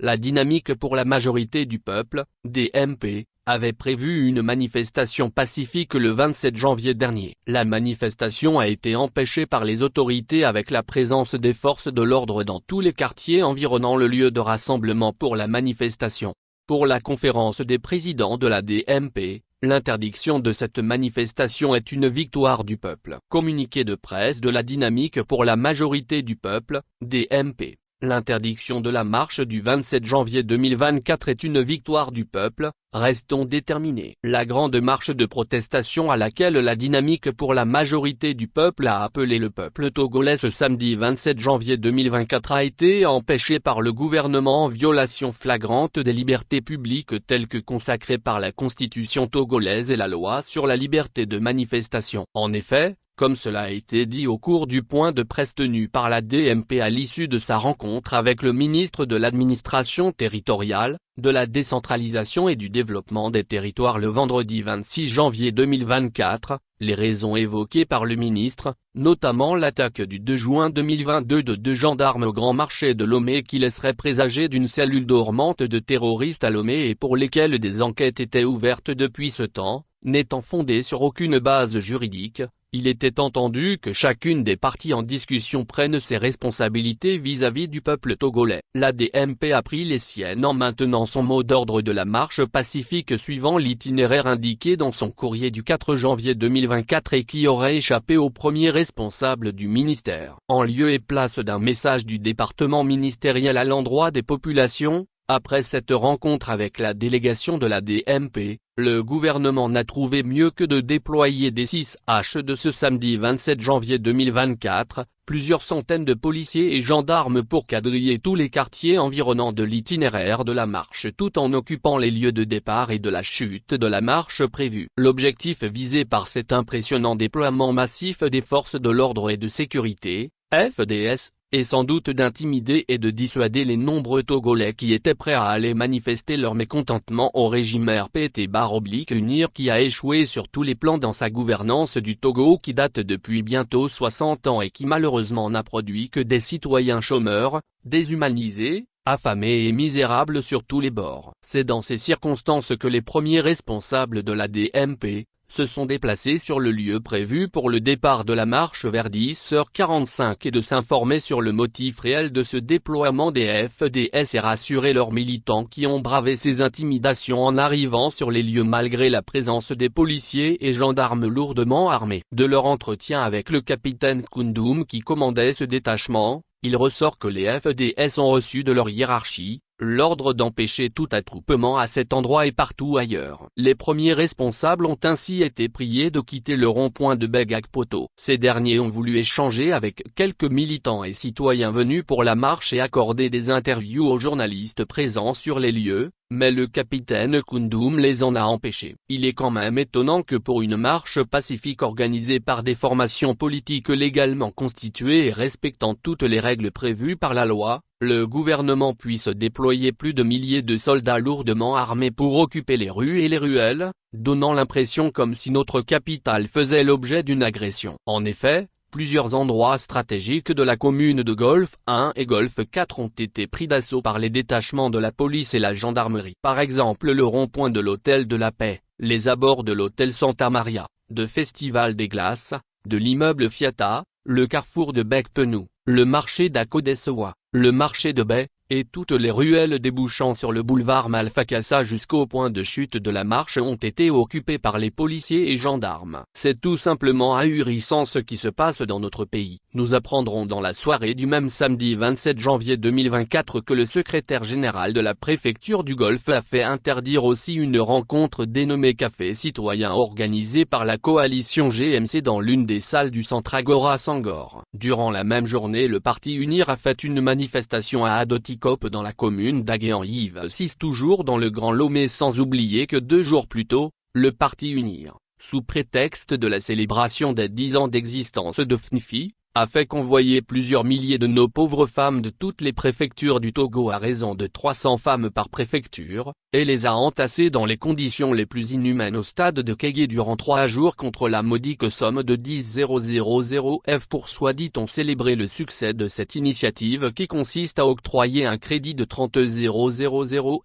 la Dynamique pour la majorité du peuple, DMP, avait prévu une manifestation pacifique le 27 janvier dernier. La manifestation a été empêchée par les autorités avec la présence des forces de l'ordre dans tous les quartiers environnant le lieu de rassemblement pour la manifestation. Pour la conférence des présidents de la DMP, l'interdiction de cette manifestation est une victoire du peuple. Communiqué de presse de la Dynamique pour la majorité du peuple, DMP. L'interdiction de la marche du 27 janvier 2024 est une victoire du peuple, restons déterminés. La grande marche de protestation à laquelle la Dynamique pour la majorité du peuple a appelé le peuple togolais ce samedi 27 janvier 2024 a été empêchée par le gouvernement en violation flagrante des libertés publiques telles que consacrées par la Constitution togolaise et la loi sur la liberté de manifestation. En effet, comme cela a été dit au cours du point de presse tenu par la DMP à l'issue de sa rencontre avec le ministre de l'Administration territoriale, de la décentralisation et du développement des territoires le vendredi 26 janvier 2024, les raisons évoquées par le ministre, notamment l'attaque du 2 juin 2022 de 2 gendarmes au Grand Marché de Lomé qui laisserait présager d'une cellule dormante de terroristes à Lomé et pour lesquels des enquêtes étaient ouvertes depuis ce temps, n'étant fondées sur aucune base juridique. Il était entendu que chacune des parties en discussion prenne ses responsabilités vis-à-vis du peuple togolais. La DMP a pris les siennes en maintenant son mot d'ordre de la marche pacifique suivant l'itinéraire indiqué dans son courrier du 4 janvier 2024 et qui aurait échappé au premier responsable du ministère. En lieu et place d'un message du département ministériel à l'endroit des populations, après cette rencontre avec la délégation de la DMP, le gouvernement n'a trouvé mieux que de déployer des 6H de ce samedi 27 janvier 2024, plusieurs centaines de policiers et gendarmes pour quadriller tous les quartiers environnants de l'itinéraire de la marche tout en occupant les lieux de départ et de la chute de la marche prévue. L'objectif visé par cet impressionnant déploiement massif des forces de l'ordre et de sécurité, FDS, et sans doute d'intimider et de dissuader les nombreux Togolais qui étaient prêts à aller manifester leur mécontentement au régime RPT-UNIR qui a échoué sur tous les plans dans sa gouvernance du Togo qui date depuis bientôt 60 ans et qui malheureusement n'a produit que des citoyens chômeurs, déshumanisés, affamés et misérables sur tous les bords. C'est dans ces circonstances que les premiers responsables de la DMP se sont déplacés sur le lieu prévu pour le départ de la marche vers 10h45 et de s'informer sur le motif réel de ce déploiement des FDS et rassurer leurs militants qui ont bravé ces intimidations en arrivant sur les lieux malgré la présence des policiers et gendarmes lourdement armés. De leur entretien avec le capitaine Koundoum qui commandait ce détachement, il ressort que les FDS ont reçu de leur hiérarchie l'ordre d'empêcher tout attroupement à cet endroit et partout ailleurs. Les premiers responsables ont ainsi été priés de quitter le rond-point de Begakpoto. Ces derniers ont voulu échanger avec quelques militants et citoyens venus pour la marche et accorder des interviews aux journalistes présents sur les lieux, mais le capitaine Koundoum les en a empêchés. Il est quand même étonnant que pour une marche pacifique organisée par des formations politiques légalement constituées et respectant toutes les règles prévues par la loi, le gouvernement puisse déployer plus de milliers de soldats lourdement armés pour occuper les rues et les ruelles, donnant l'impression comme si notre capitale faisait l'objet d'une agression. En effet, plusieurs endroits stratégiques de la commune de Golfe 1 et Golfe 4 ont été pris d'assaut par les détachements de la police et la gendarmerie. Par exemple le rond-point de l'hôtel de la Paix, les abords de l'hôtel Santa Maria, de Festival des Glaces, de l'immeuble Fiata, le carrefour de Bekpenou, le marché d'Akodesewa, le marché de Bay, et toutes les ruelles débouchant sur le boulevard Malfakassa jusqu'au point de chute de la marche ont été occupées par les policiers et gendarmes. C'est tout simplement ahurissant ce qui se passe dans notre pays. Nous apprendrons dans la soirée du même samedi 27 janvier 2024 que le secrétaire général de la préfecture du Golfe a fait interdire aussi une rencontre dénommée Café Citoyen organisée par la coalition GMC dans l'une des salles du centre Agora Sangor. Durant la même journée le parti UNIR a fait une manifestation à Adoti dans la commune d'Aguéan-Yves 6 toujours dans le Grand Lomé sans oublier que 2 jours plus tôt, le parti UNIR, sous prétexte de la célébration des 10 ans d'existence de FNIFI, a fait convoyer plusieurs milliers de nos pauvres femmes de toutes les préfectures du Togo à raison de 300 femmes par préfecture, et les a entassées dans les conditions les plus inhumaines au stade de Kégué durant 3 jours contre la modique somme de 10 000 F pour soit-dit-on célébrer le succès de cette initiative qui consiste à octroyer un crédit de 30 000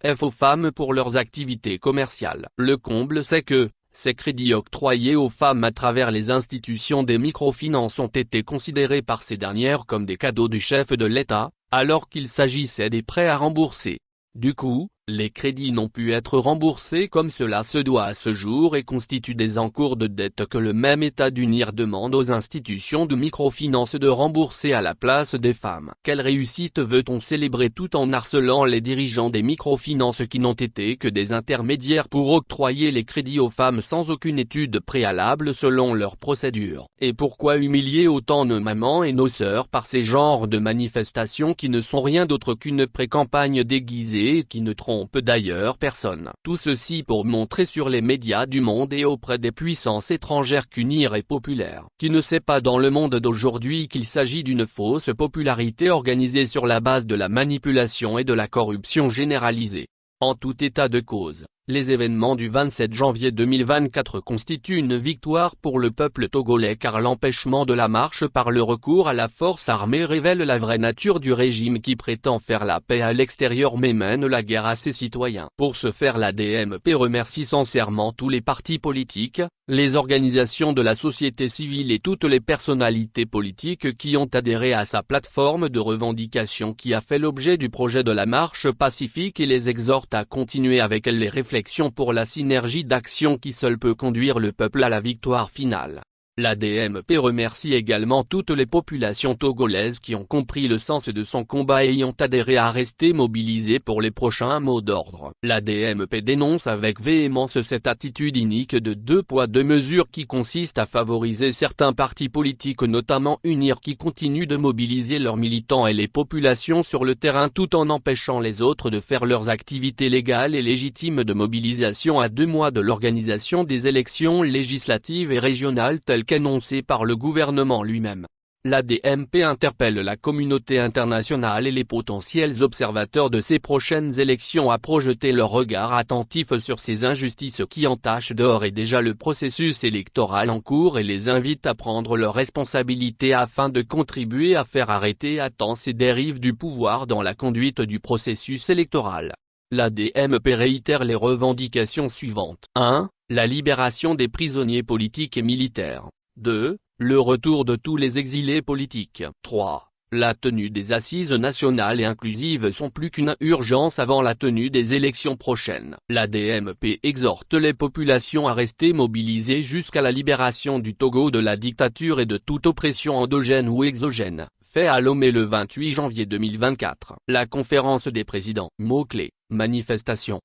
F aux femmes pour leurs activités commerciales. Le comble c'est que, ces crédits octroyés aux femmes à travers les institutions des microfinances ont été considérés par ces dernières comme des cadeaux du chef de l'État, alors qu'il s'agissait des prêts à rembourser. Du coup, les crédits n'ont pu être remboursés comme cela se doit à ce jour et constituent des encours de dette que le même État d'unir demande aux institutions de microfinance de rembourser à la place des femmes. Quelle réussite veut-on célébrer tout en harcelant les dirigeants des microfinances qui n'ont été que des intermédiaires pour octroyer les crédits aux femmes sans aucune étude préalable selon leurs procédures? Et pourquoi humilier autant nos mamans et nos sœurs par ces genres de manifestations qui ne sont rien d'autre qu'une pré-campagne déguisée et qui ne trompent d'ailleurs personne. Tout ceci pour montrer sur les médias du monde et auprès des puissances étrangères qu'unir est populaire. Qui ne sait pas dans le monde d'aujourd'hui qu'il s'agit d'une fausse popularité organisée sur la base de la manipulation et de la corruption généralisée. En tout état de cause, les événements du 27 janvier 2024 constituent une victoire pour le peuple togolais car l'empêchement de la marche par le recours à la force armée révèle la vraie nature du régime qui prétend faire la paix à l'extérieur mais mène la guerre à ses citoyens. Pour ce faire l'ADMP remercie sincèrement tous les partis politiques, les organisations de la société civile et toutes les personnalités politiques qui ont adhéré à sa plateforme de revendication qui a fait l'objet du projet de la marche pacifique et les exhorte à continuer avec les réflexions pour la synergie d'action qui seule peut conduire le peuple à la victoire finale. L'ADMP remercie également toutes les populations togolaises qui ont compris le sens de son combat et y ont adhéré à rester mobilisées pour les prochains mots d'ordre. L'ADMP dénonce avec véhémence cette attitude inique de 2 poids 2 mesures qui consiste à favoriser certains partis politiques notamment UNIR qui continuent de mobiliser leurs militants et les populations sur le terrain tout en empêchant les autres de faire leurs activités légales et légitimes de mobilisation à 2 mois de l'organisation des élections législatives et régionales telles qu'annoncé par le gouvernement lui-même. L'ADMP interpelle la communauté internationale et les potentiels observateurs de ces prochaines élections à projeter leur regard attentif sur ces injustices qui entachent d'ores et déjà le processus électoral en cours et les invite à prendre leurs responsabilités afin de contribuer à faire arrêter à temps ces dérives du pouvoir dans la conduite du processus électoral. L'ADMP réitère les revendications suivantes. 1. La libération des prisonniers politiques et militaires. 2. Le retour de tous les exilés politiques. 3. La tenue des assises nationales et inclusives sont plus qu'une urgence avant la tenue des élections prochaines. L'ADMP exhorte les populations à rester mobilisées jusqu'à la libération du Togo de la dictature et de toute oppression endogène ou exogène. Fait à Lomé le 28 janvier 2024. La conférence des présidents. Mots-clés. Manifestation.